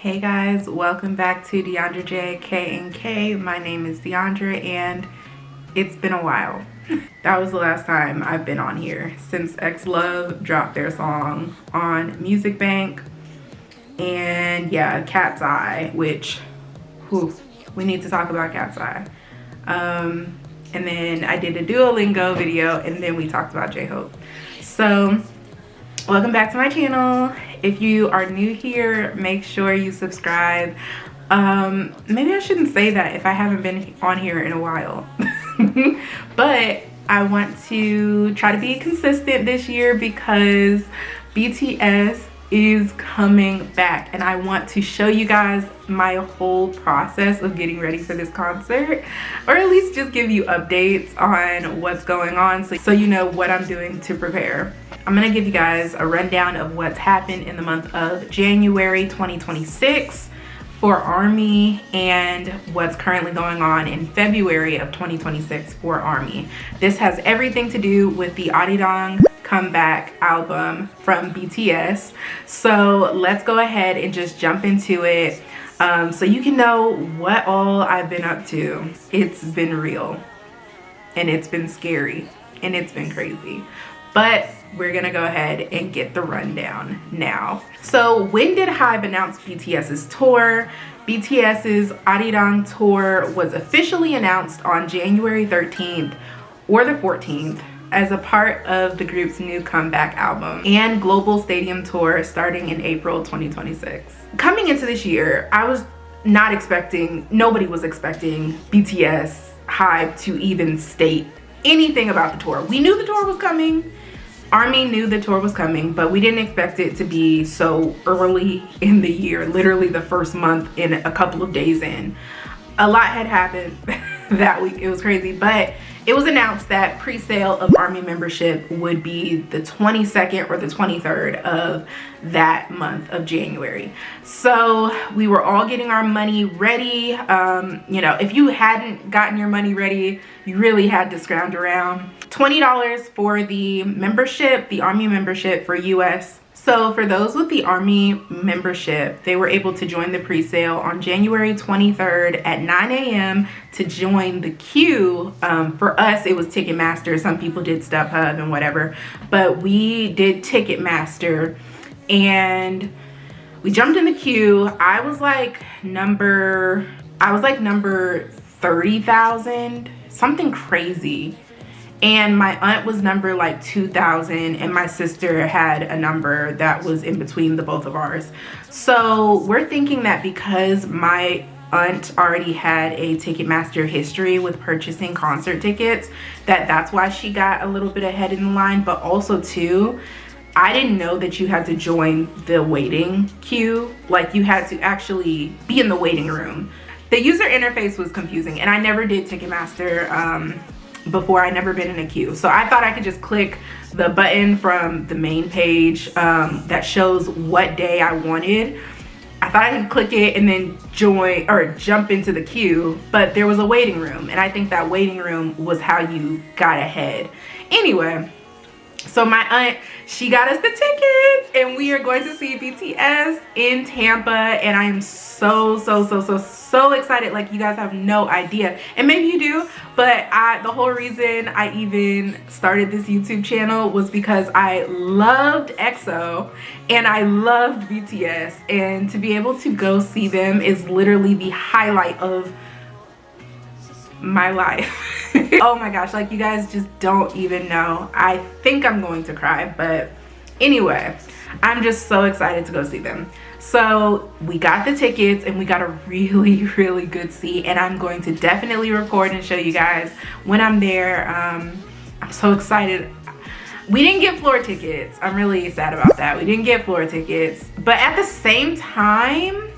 Hey guys, welcome back to Deandra J, K and K. My name is Deandra and it's been a while. That was the last time I've been on here since X Love dropped their song on Music Bank. And yeah, Cat's Eye, which we need to talk about Cat's Eye. And then I did a Duolingo video and then we talked about J-Hope. So welcome back to my channel. If you are new here, make sure you subscribe. Maybe I shouldn't say that if I haven't been on here in a while. But I want to try to be consistent this year because BTS is coming back and I want to show you guys my whole process of getting ready for this concert, or at least just give you updates on what's going on so you know what I'm doing to prepare. I'm gonna give you guys a rundown of what's happened in the month of January 2026 for ARMY and what's currently going on in February of 2026 for ARMY. This has everything to do with the Arirang comeback album from BTS. So let's go ahead and just jump into it so you can know what all I've been up to. It's been real and it's been scary and it's been crazy. But we're gonna go ahead and get the rundown now. So when did HYBE announce BTS's tour? BTS's Arirang tour was officially announced on January 13th or the 14th as a part of the group's new comeback album and global stadium tour starting in April 2026. Coming into this year, I was not expecting, nobody was expecting BTS HYBE to even state anything about the tour. We knew the tour was coming. ARMY knew the tour was coming, but we didn't expect it to be so early in the year, literally the first month in a couple of days in. A lot had happened that week. It was crazy, but it was announced that pre-sale of ARMY membership would be the 22nd or the 23rd of that month of January. So we were all getting our money ready. You know, if you hadn't gotten your money ready, you really had to scrounge around. $20 for the membership, the ARMY membership for US. So for those with the ARMY membership, they were able to join the pre-sale on January 23rd at 9 a.m. to join the queue. For us, it was Ticketmaster. Some people did StubHub and whatever, but we did Ticketmaster and we jumped in the queue. I was like number 30,000, something crazy. And my aunt was number like 2,000 and my sister had a number that was in between the both of ours. So we're thinking that because my aunt already had a Ticketmaster history with purchasing concert tickets, that's why she got a little bit ahead in the line. But also too, I didn't know that you had to join the waiting queue. Like you had to actually be in the waiting room. The user interface was confusing and I never did Ticketmaster before. I never been in a queue, so I thought I could just click the button from the main page that shows what day I wanted. I thought I could click it and then join or jump into the queue, but there was a waiting room and I think that waiting room was how you got ahead. Anyway, so my aunt, she got us the tickets and we are going to see BTS in Tampa and I am so excited. Like, you guys have no idea, and maybe you do, but the whole reason I even started this YouTube channel was because I loved EXO and I loved BTS, and to be able to go see them is literally the highlight of my life. Oh my gosh, like, you guys just don't even know. I think I'm going to cry, but anyway, I'm just so excited to go see them. So we got the tickets and we got a really good seat, and I'm going to definitely record and show you guys when I'm there. I'm so excited. We didn't get floor tickets. I'm really sad about that. We didn't get floor tickets, but at the same time,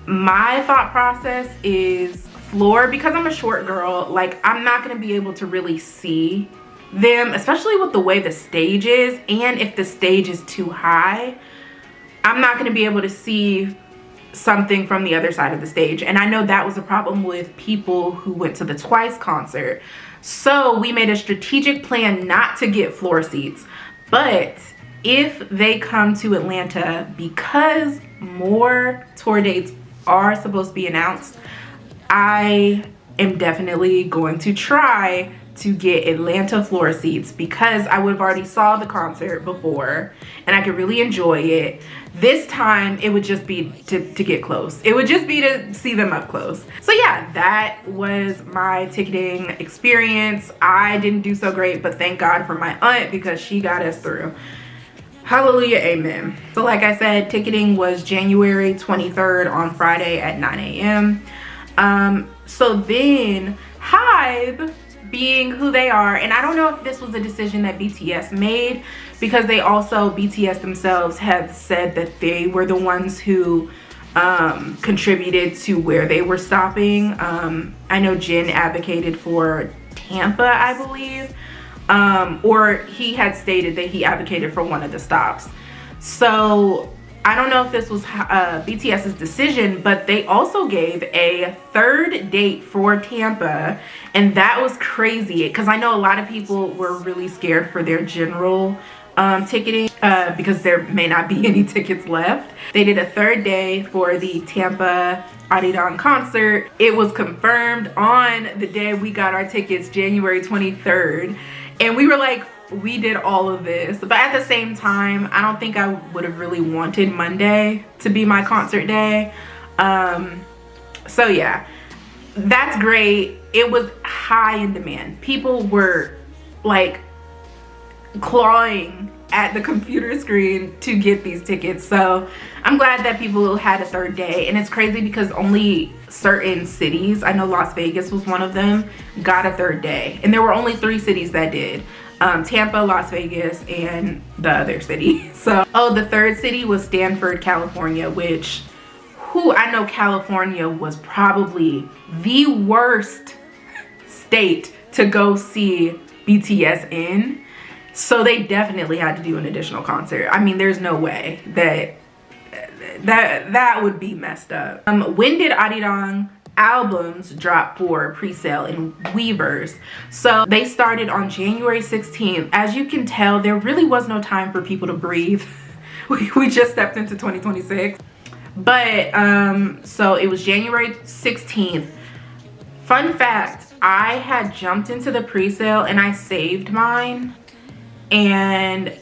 my thought process is floor, because I'm a short girl. Like, I'm not gonna be able to really see them, especially with the way the stage is, and if the stage is too high, I'm not gonna be able to see something from the other side of the stage. And I know that was a problem with people who went to the Twice concert. So we made a strategic plan not to get floor seats, but if they come to Atlanta, because more tour dates are supposed to be announced, I am definitely going to try to get Atlanta floor seats, because I would have already saw the concert before and I could really enjoy it. This time it would just be to get close. It would just be to see them up close. So yeah, that was my ticketing experience. I didn't do so great, but thank God for my aunt, because she got us through. Hallelujah, amen. So like I said, ticketing was January 23rd on Friday at 9 a.m. So then Hive, being who they are, and I don't know if this was a decision that BTS made, because they also, BTS themselves have said that they were the ones who contributed to where they were stopping. I know Jin advocated for Tampa, I believe, or he had stated that he advocated for one of the stops. So I don't know if this was BTS's decision, but they also gave a third date for Tampa, and that was crazy, because I know a lot of people were really scared for their general ticketing, because there may not be any tickets left. They did a third day for the Tampa Arirang concert. It was confirmed on the day we got our tickets, January 23rd, and we were like, we did all of this. But at the same time, I don't think I would have really wanted Monday to be my concert day. So yeah, that's great. It was high in demand. People were like clawing at the computer screen to get these tickets. So I'm glad that people had a third day. And it's crazy because only certain cities, I know Las Vegas was one of them, got a third day. And there were only 3 cities that did. Tampa, Las Vegas, and the other city. So, oh, the third city was Stanford, California, which, I know California was probably the worst state to go see BTS in. So they definitely had to do an additional concert. I mean, there's no way that would be messed up. When did Arirang albums drop for pre-sale in Weverse? So they started on January 16th. As you can tell, there really was no time for people to breathe. we just stepped into 2026. But so it was January 16th. Fun fact, I had jumped into the pre-sale and I saved mine, and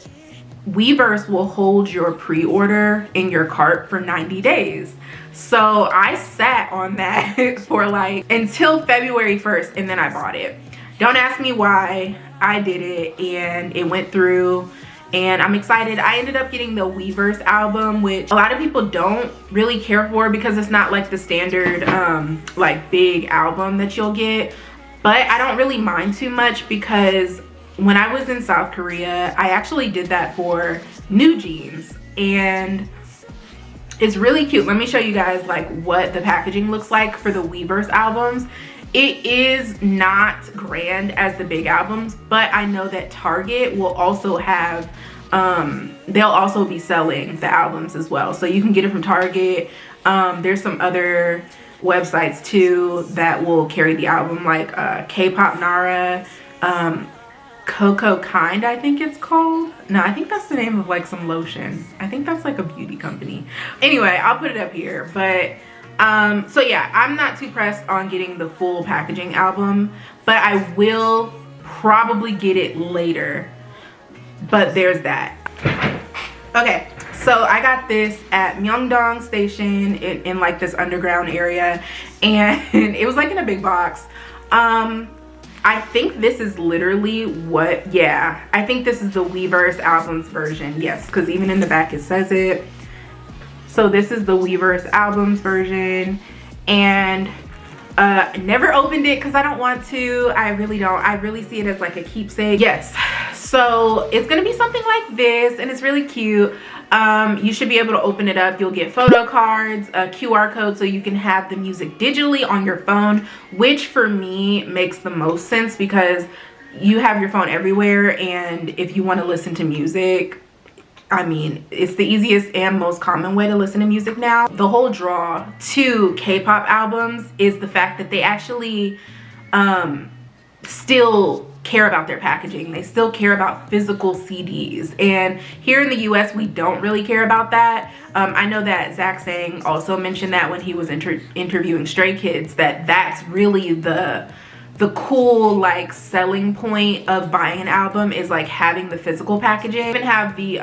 Weverse will hold your pre-order in your cart for 90 days. So I sat on that for like until February 1st, and then I bought it. Don't ask me why. I did it and it went through, and I'm excited. I ended up getting the Weverse album, which a lot of people don't really care for because it's not like the standard like big album that you'll get. But I don't really mind too much, because when I was in South Korea, I actually did that for New Jeans, and it's really cute. Let me show you guys like what the packaging looks like for the Weverse albums. It is not grand as the big albums, but I know that Target will also have, they'll also be selling the albums as well. So you can get it from Target. There's some other websites too that will carry the album, like Kpop Nara, Coco Kind, I think it's called. No, I think that's the name of like some lotion. I think that's like a beauty company. Anyway, I'll put it up here. But so yeah, I'm not too pressed on getting the full packaging album, but I will probably get it later. But there's that. Okay, so I got this at Myeongdong station in like this underground area, and it was like in a big box. I think this is literally what, yeah, I think this is the Weverse albums version. Yes, because even in the back it says it. So this is the Weverse albums version, and never opened it because I don't want to. I really don't. I really see it as like a keepsake. Yes, so it's gonna be something like this, and it's really cute. You should be able to open it up. You'll get photo cards, a QR code, so you can have the music digitally on your phone, which for me makes the most sense because you have your phone everywhere, and if you want to listen to music, I mean, it's the easiest and most common way to listen to music now. The whole draw to K-pop albums is the fact that they actually still care about their packaging. They still care about physical CDs. And here in the US, we don't really care about that. I know that Zach Sang also mentioned that when he was interviewing Stray Kids, that that's really the cool like selling point of buying an album, is like having the physical packaging. I even have the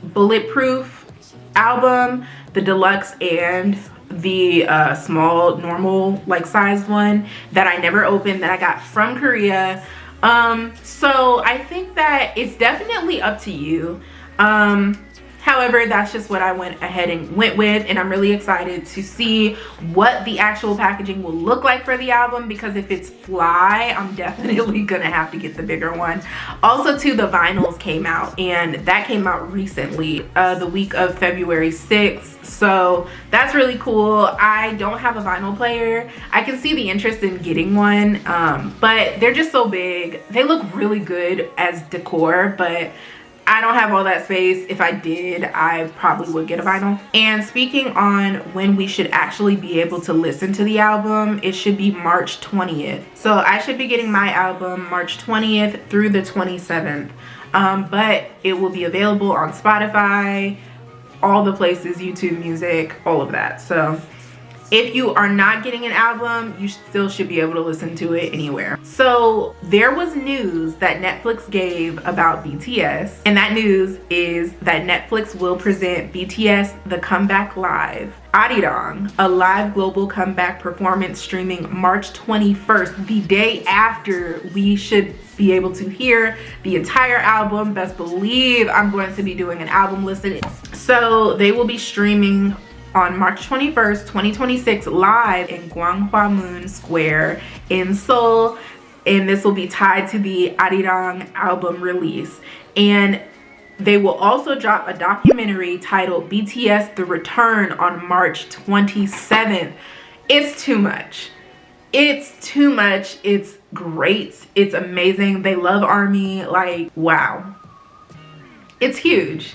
Bulletproof album, the deluxe, and the small normal like sized one that I never opened, that I got from Korea. So I think that it's definitely up to you. However, that's just what I went ahead and went with, and I'm really excited to see what the actual packaging will look like for the album, because if it's fly, I'm definitely gonna have to get the bigger one. Also too, the vinyls came out, and that came out recently, the week of February 6th, so that's really cool. I don't have a vinyl player. I can see the interest in getting one, but they're just so big. They look really good as decor, but I don't have all that space. If I did, I probably would get a vinyl. And speaking on when we should actually be able to listen to the album, it should be March 20th. So I should be getting my album March 20th through the 27th. But it will be available on Spotify, all the places, YouTube Music, all of that. So if you are not getting an album, you still should be able to listen to it anywhere. So there was news that Netflix gave about BTS, and that news is that Netflix will present BTS The Comeback Live, Arirang, a live global comeback performance, streaming March 21st, the day after we should be able to hear the entire album. Best believe I'm going to be doing an album listen. So they will be streaming on March 21st, 2026, live in Gwanghwamun Square in Seoul, and this will be tied to the Arirang album release. And they will also drop a documentary titled BTS The Return on March 27th. It's too much. It's too much. It's great. It's amazing. They love ARMY. Like, wow. It's huge.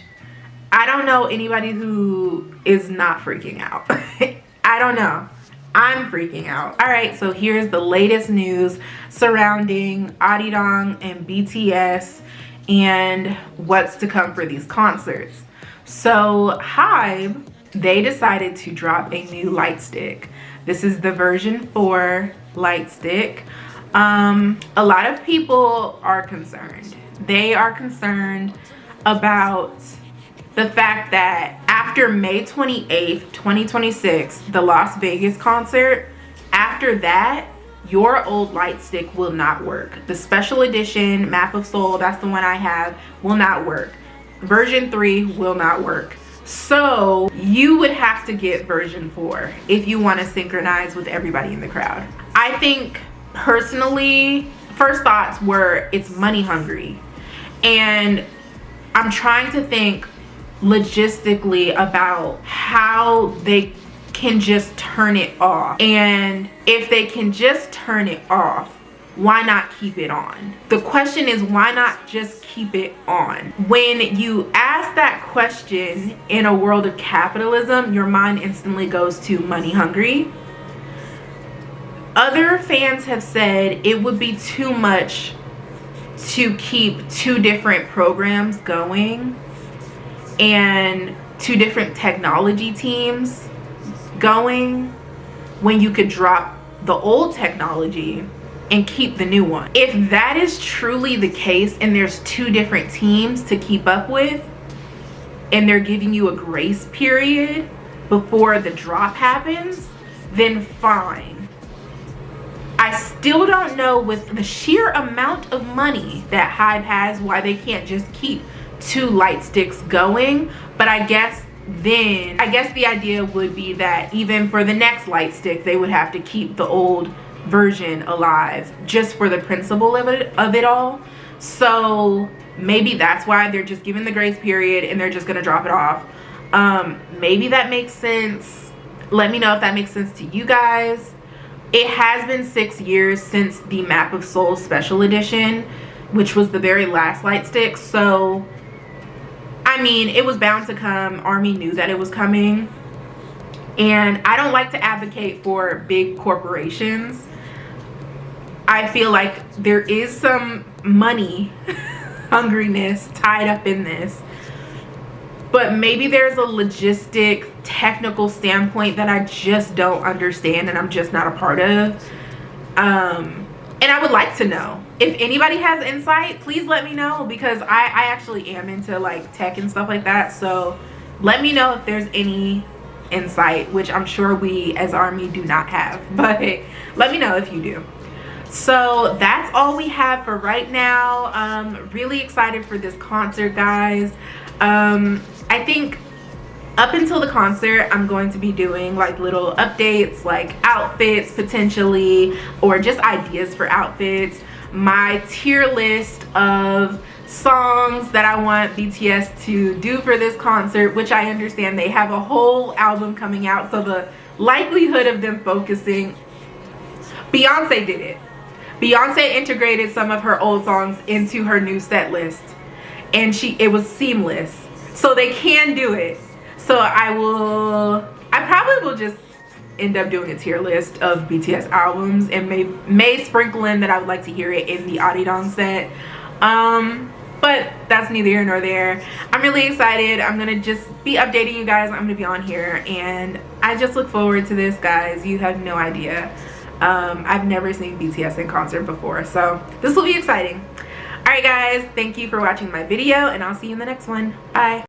I don't know anybody who is not freaking out. I don't know. I'm freaking out. All right, so here's the latest news surrounding Arirang and BTS and what's to come for these concerts. So HYBE, they decided to drop a new light stick. This is the version 4 light stick. A lot of people are concerned. They are concerned about the fact that after May 28th, 2026, the Las Vegas concert, after that, your old light stick will not work. The special edition Map of Soul, that's the one I have, will not work. Version 3 will not work. So you would have to get version 4 if you want to synchronize with everybody in the crowd. I think personally, first thoughts were it's money hungry. And I'm trying to think logistically about how they can just turn it off. And if they can just turn it off, why not keep it on? The question is, why not just keep it on? When you ask that question in a world of capitalism, your mind instantly goes to money hungry. Other fans have said it would be too much to keep 2 different programs going and 2 different technology teams going when you could drop the old technology and keep the new one. If that is truly the case and there's 2 different teams to keep up with and they're giving you a grace period before the drop happens, then fine. I still don't know, with the sheer amount of money that HYBE has, why they can't just keep 2 light sticks going. But I guess the idea would be that even for the next light stick, they would have to keep the old version alive, just for the principle of it all. So maybe that's why they're just giving the grace period and they're just gonna drop it off. Maybe that makes sense. Let me know if that makes sense to you guys. It has been 6 years since the Map of Soul special edition, which was the very last light stick. So I mean, it was bound to come. ARMY knew that it was coming. And I don't like to advocate for big corporations, I feel like there is some money hungriness tied up in this, but maybe there's a logistic technical standpoint that I just don't understand and I'm just not a part of. And I would like to know. If anybody has insight, please let me know, because I actually am into like tech and stuff like that. So let me know if there's any insight, which I'm sure we as ARMY do not have, but let me know if you do. So that's all we have for right now. Really excited for this concert, guys. I think up until the concert, I'm going to be doing like little updates, like outfits potentially, or just ideas for outfits, my tier list of songs that I want BTS to do for this concert, which I understand they have a whole album coming out, so the likelihood of them focusing, Beyonce did it. Beyonce integrated some of her old songs into her new set list, and it was seamless, so they can do it. So I probably will just end up doing a tier list of BTS albums, and may sprinkle in that I would like to hear it in the Arirang set. But that's neither here nor there. I'm really excited. I'm gonna just be updating you guys. I'm gonna be on here, and I just look forward to this, guys. You have no idea. I've never seen BTS in concert before, so this will be exciting. All right, guys, thank you for watching my video, and I'll see you in the next one. Bye.